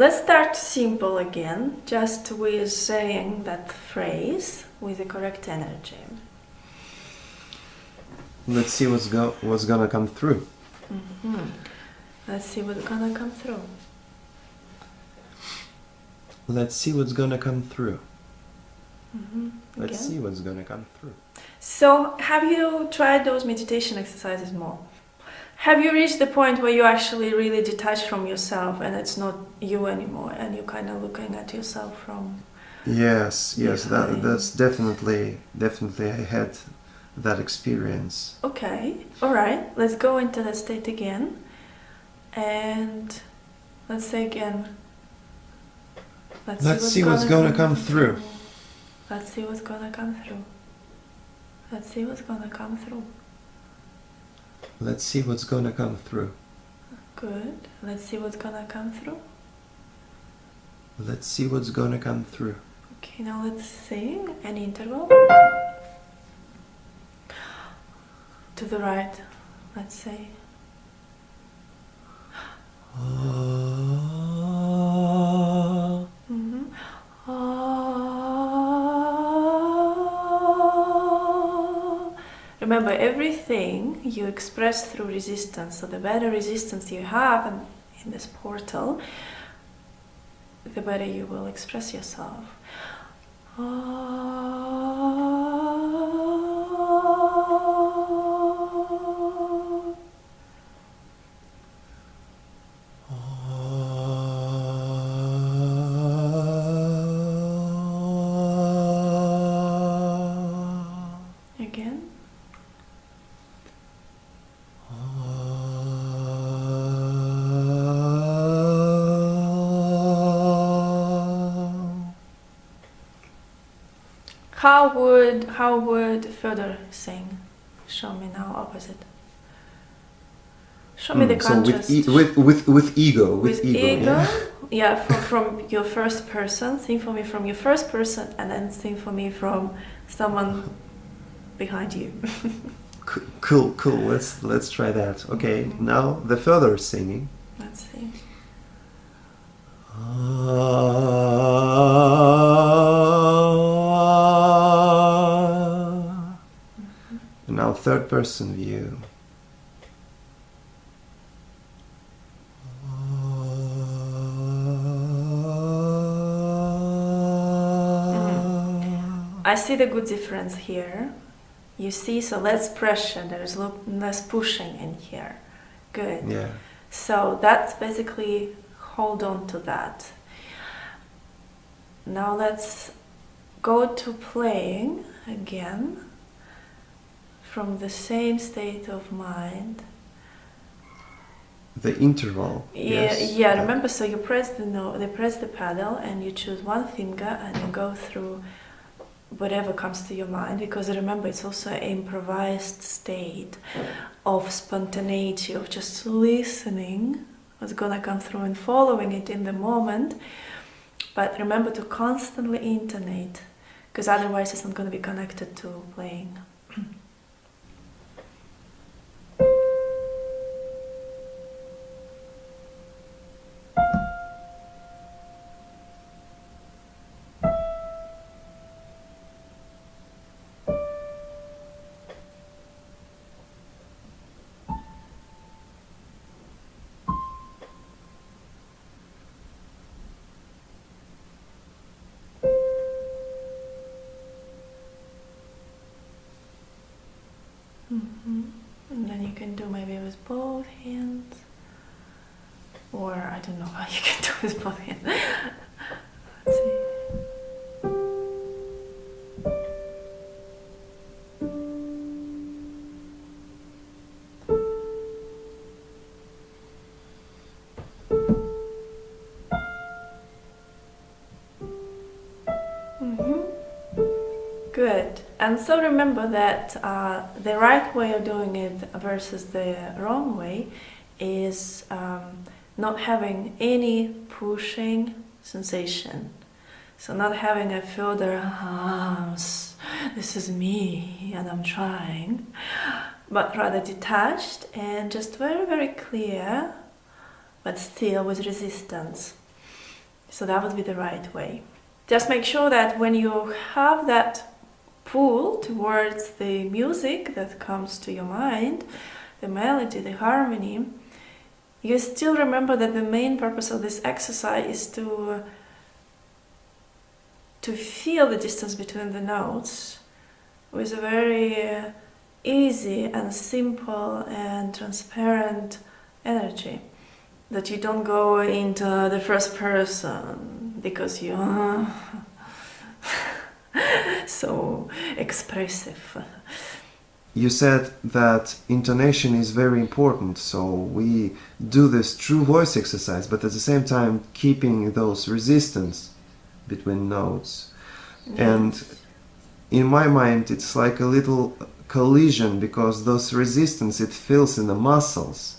Let's start simple again, just with saying that phrase with the correct energy. Let's see what's gonna come through. Let's see what's gonna come through. Let's see what's gonna come through. Let's Again. see what's gonna come through. So, have you tried those meditation exercises more? Have you reached the point where you actually really detach from yourself and it's not you anymore, and you're kind of looking at yourself from... Yes, behind? that's definitely I had that experience. Okay, alright, let's go into that state again. And let's say again, Let's see what's gonna come through. Let's see what's gonna come through. Let's see what's gonna come through. Let's see what's gonna come through. Good. Let's see what's gonna come through. Let's see what's gonna come through. Okay, now let's sing an interval. To the right, let's say. Remember, everything you express through resistance. So the better resistance you have in this portal, the better you will express yourself. Again. How would Fyodor sing? Show me now opposite. Show me the contrast. So with ego. With ego. Yeah, from your first person. Sing for me from your first person, and then sing for me from someone behind you. Cool. Let's try that. Okay, now the further singing. Let's see. And now third person view. I see the good difference here. You see, so less pressure, there is less pushing in here. Good. Yeah. So that's basically, hold on to that. Now let's go to playing again from the same state of mind. The interval. Yeah. Remember, so you press the pedal and you choose one finger and you go through whatever comes to your mind, because remember, it's also an improvised state of spontaneity, of just listening what's gonna come through and following it in the moment. But remember to constantly intonate, because otherwise it's not going to be connected to playing. And then you can do maybe with both hands, or I don't know how you can do with both hands. Let's see. Good. And so remember that the right way of doing it versus the wrong way is not having any pushing sensation. So not having a further, this is me and I'm trying, but rather detached and just very, very clear, but still with resistance. So that would be the right way. Just make sure that when you have that pull towards the music that comes to your mind, the melody, the harmony, you still remember that the main purpose of this exercise is to feel the distance between the notes with a very easy and simple and transparent energy. That you don't go into the first person because you're so expressive. You said that intonation is very important, so we do this true voice exercise, but at the same time keeping those resistance between notes. Yeah. And in my mind, it's like a little collision because those resistance, it feels in the muscles.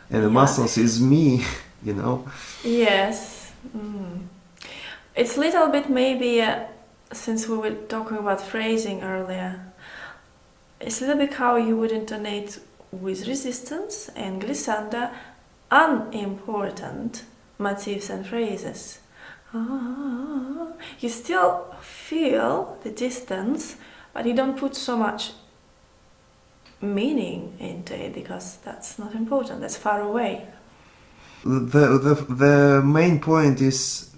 And the Yeah. muscles is me, you know. Yes. It's a little bit maybe, since we were talking about phrasing earlier, it's a little bit how you would intonate with resistance and glissando unimportant motifs and phrases. You still feel the distance, but you don't put so much meaning into it because that's not important, that's far away. The main point is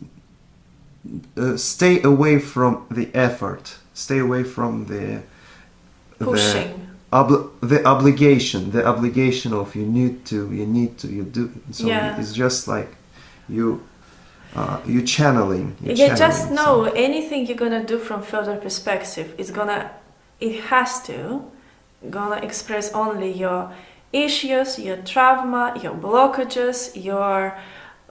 stay away from the effort, stay away from the Pushing. the obligation of you do. So Yeah. it's just like you channeling. You channeling just know something. anything you're gonna do from further perspective, it has to gonna express only your issues, your trauma, your blockages, your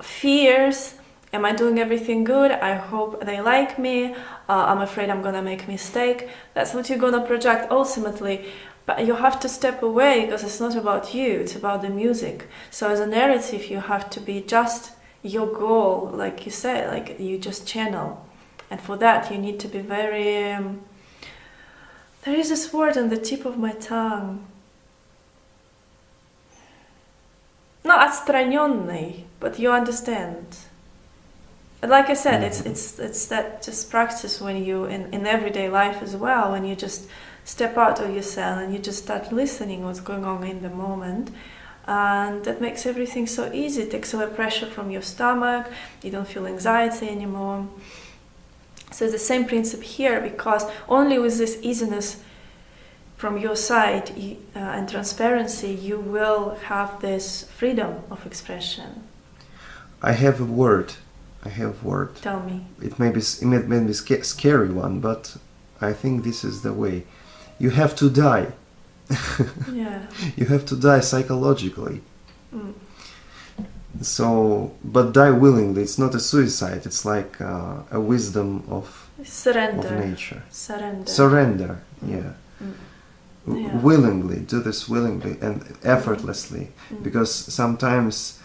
fears. Am I doing everything good? I hope they like me. I'm afraid I'm gonna make a mistake. That's what you're gonna project ultimately. But you have to step away because it's not about you, it's about the music. So as a narrative, you have to be just your goal, like you said, like you just channel. And for that, you need to be very... there is this word on the tip of my tongue. Not отстраненный, but you understand. Like I said, it's that just practice when you, in everyday life as well, when you just step out of yourself and you just start listening what's going on in the moment. And that makes everything so easy. It takes away pressure from your stomach. You don't feel anxiety anymore. So it's the same principle here, because only with this easiness from your side and transparency, you will have this freedom of expression. I have a word. Tell me. It may be scary one, but I think this is the way. You have to die. Yeah. You have to die psychologically. So, but die willingly. It's not a suicide. It's like a wisdom of nature. Surrender. Yeah. Yeah. Willingly, do this willingly and effortlessly. Because sometimes,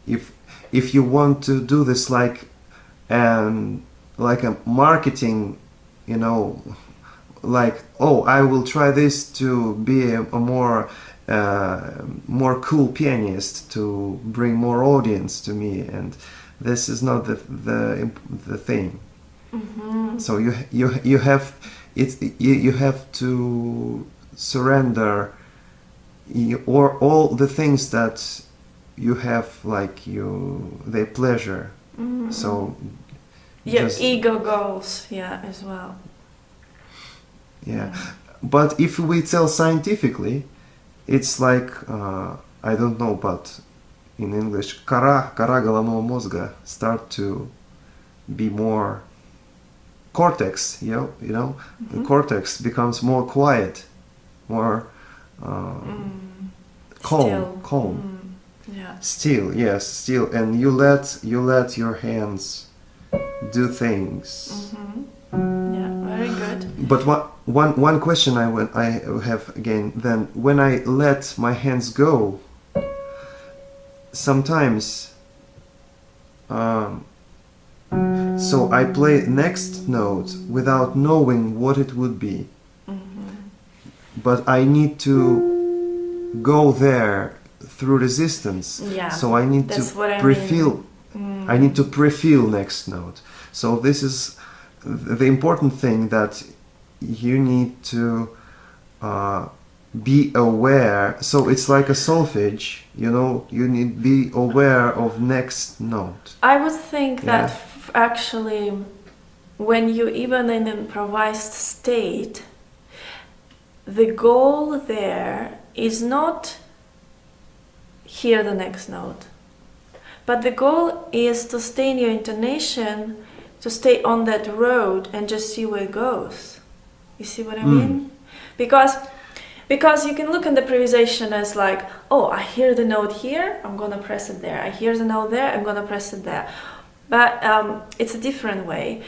if you want to do this like a marketing, like, oh, I will try this to be a more cool pianist, to bring more audience to me, and this is not the thing. So you have to surrender all the things that you have, like their pleasure. So Your ego goals, as well. Yeah, but if we tell scientifically, it's like I don't know, but in English, кора головного мозга start to be more cortex. The cortex becomes more quiet, more calm. Yeah. Still, and you let your hands do things. Yeah, very good. But one question I have again, then when I let my hands go, sometimes so I play next note without knowing what it would be. But I need to go there through resistance. Yeah, so I need that's to what I pre-feel. mean. I need to pre-feel next note. So this is the important thing, that you need to be aware. So it's like a solfege, you know, you need to be aware of next note. I would think that Yeah. actually, when you even in improvised state, the goal there is not hear the next note, but the goal is to stay in your intonation, to stay on that road and just see where it goes. You see what I mean? Because you can look at the improvisation as like, oh, I hear the note here, I'm gonna press it there. I hear the note there, I'm gonna press it there. But it's a different way.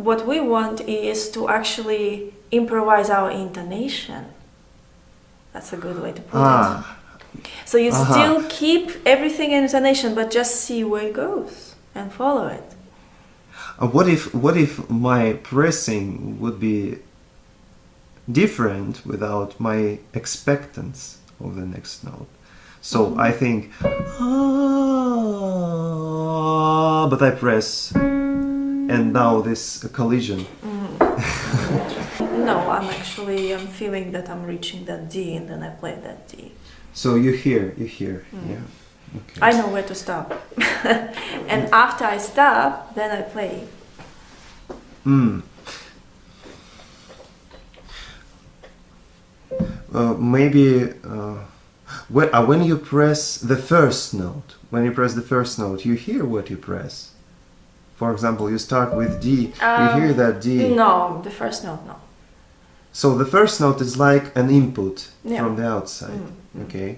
What we want is to actually improvise our intonation. That's a good way to put it. So you still keep everything in intonation, but just see where it goes and follow it. What if my pressing would be different without my expectance of the next note? So I think, but I press, and now this collision. No, I'm feeling that I'm reaching that D, and then I play that D. So you hear, yeah. Okay. I know where to stop. And after I stop, then I play. Maybe when you press the first note, you hear what you press. For example, you start with D, you hear that D. No, the first note, no. So the first note is like an input Yeah. from the outside, okay?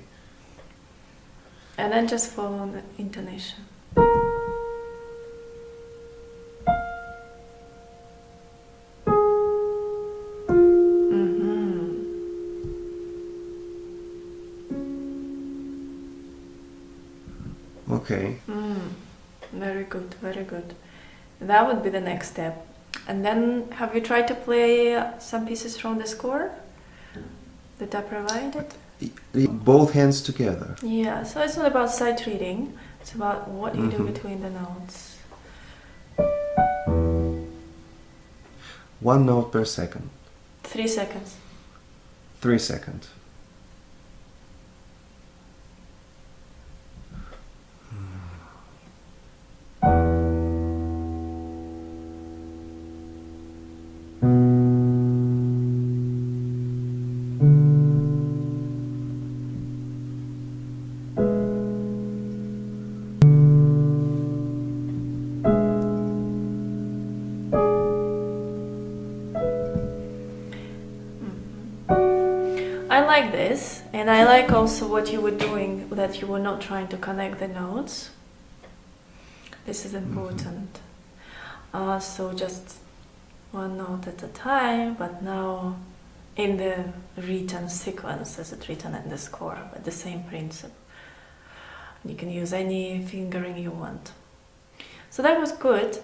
And then just follow the intonation. Okay. Very good, very good. That would be the next step. And then, have you tried to play some pieces from the score that I provided? Both hands together. Yeah, so it's not about sight reading, it's about what you do between the notes. 1 note per second. 3 seconds. 3 seconds. I like this, and I like also what you were doing, that you were not trying to connect the notes. This is important. So just 1 note at a time, but now in the written sequence as it's written in the score, but the same principle. You can use any fingering you want. So that was good.